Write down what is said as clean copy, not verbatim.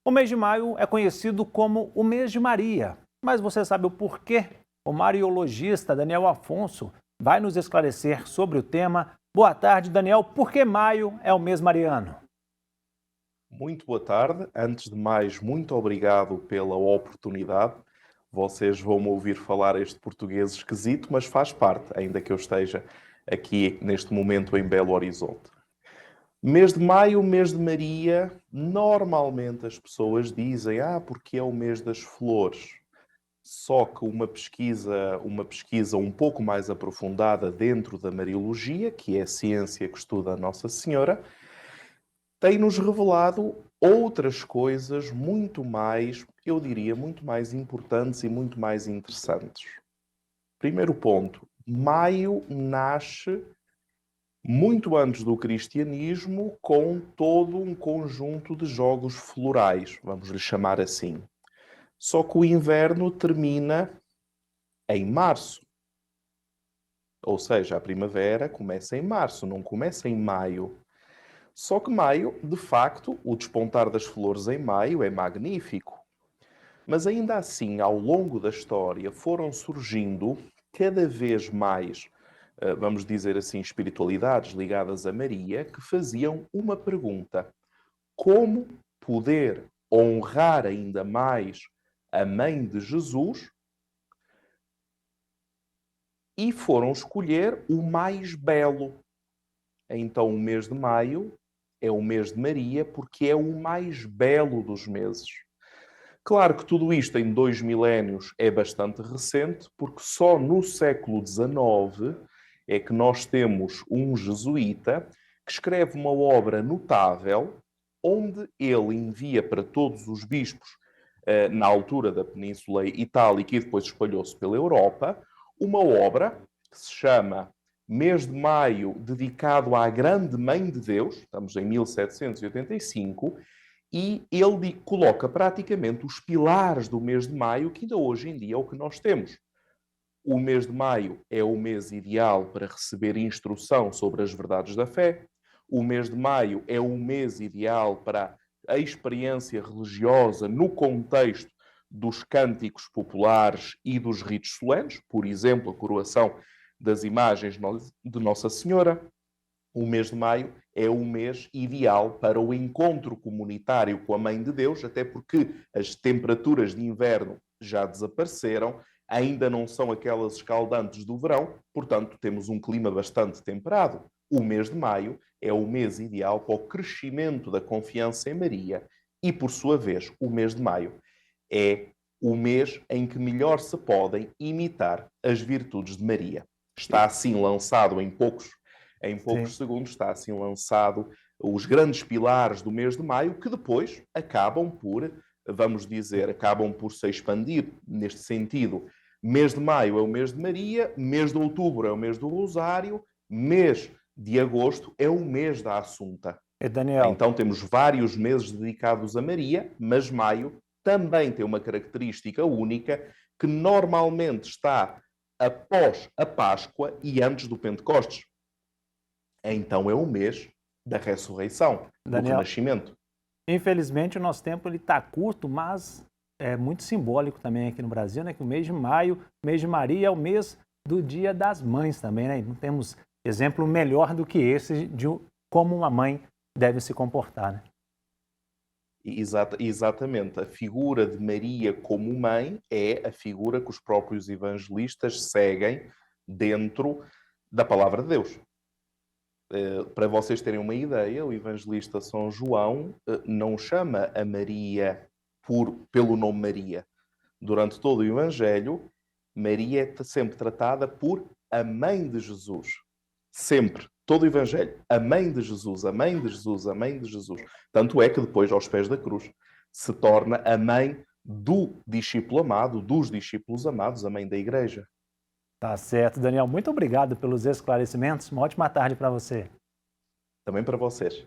O mês de maio é conhecido como o mês de Maria, mas você sabe o porquê? O mariologista Daniel Afonso vai nos esclarecer sobre o tema. Boa tarde, Daniel. Por que maio é o mês mariano? Muito boa tarde. Antes de mais, muito obrigado pela oportunidade. Vocês vão me ouvir falar este português esquisito, mas faz parte, ainda que eu esteja aqui neste momento em Belo Horizonte. Mês de maio, mês de Maria, normalmente as pessoas dizem, porque é o mês das flores. Só que uma pesquisa um pouco mais aprofundada dentro da Mariologia, que é a ciência que estuda a Nossa Senhora, tem-nos revelado outras coisas muito mais, eu diria, muito mais importantes e muito mais interessantes. Primeiro ponto, maio nasce muito antes do cristianismo com todo um conjunto de jogos florais, vamos lhe chamar assim. Só que o inverno termina em março. Ou seja, a primavera começa em março, não começa em maio. Só que maio, de facto, o despontar das flores em maio é magnífico. Mas ainda assim, ao longo da história, foram surgindo cada vez mais, vamos dizer assim, espiritualidades ligadas a Maria, que faziam uma pergunta: como poder honrar ainda mais a mãe de Jesus? E foram escolher o mais belo. Então, o mês de maio é o mês de Maria, porque é o mais belo dos meses. Claro que tudo isto em 2 milénios é bastante recente, porque só no século XIX é que nós temos um jesuíta que escreve uma obra notável, onde ele envia para todos os bispos, na altura da Península Itálica e depois espalhou-se pela Europa, uma obra que se chama Mês de Maio, dedicado à Grande Mãe de Deus, estamos em 1785, e ele coloca praticamente os pilares do mês de maio, que ainda hoje em dia é o que nós temos. O mês de maio é o mês ideal para receber instrução sobre as verdades da fé. O mês de maio é o mês ideal para a experiência religiosa no contexto dos cânticos populares e dos ritos solenes, por exemplo, a coroação das imagens de Nossa Senhora. O mês de maio é o mês ideal para o encontro comunitário com a Mãe de Deus, até porque as temperaturas de inverno já desapareceram, ainda não são aquelas escaldantes do verão, portanto temos um clima bastante temperado. O mês de maio é o mês ideal para o crescimento da confiança em Maria e, por sua vez, o mês de maio é o mês em que melhor se podem imitar as virtudes de Maria. Está assim lançado em poucos Sim. segundos, está assim lançado os grandes pilares do mês de maio, que depois acabam por, vamos dizer, acabam por se expandir neste sentido. Mês de maio é o mês de Maria, mês de outubro é o mês do Rosário, mês de agosto é o mês da Assunta. E Daniel, Então temos vários meses dedicados a Maria, mas maio também tem uma característica única que normalmente está após a Páscoa e antes do Pentecostes. Então é o mês da ressurreição, do Daniel, renascimento. infelizmente o nosso tempo está curto, mas é muito simbólico também aqui no Brasil, né? Que o mês de maio, mês de Maria, é o mês do Dia das Mães também, né? Não temos exemplo melhor do que esse de como uma mãe deve se comportar, né? Exatamente. A figura de Maria como mãe é a figura que os próprios evangelistas seguem dentro da palavra de Deus. Para vocês terem uma ideia, o evangelista São João não chama a Maria pelo nome Maria. Durante todo o Evangelho, Maria é sempre tratada por a mãe de Jesus. Sempre. Todo o Evangelho. A mãe de Jesus, a mãe de Jesus, a mãe de Jesus. Tanto é que depois, aos pés da cruz, se torna a mãe do discípulo amado, dos discípulos amados, a mãe da Igreja. Tá certo, Daniel. Muito obrigado pelos esclarecimentos. Uma ótima tarde para você. Também para vocês.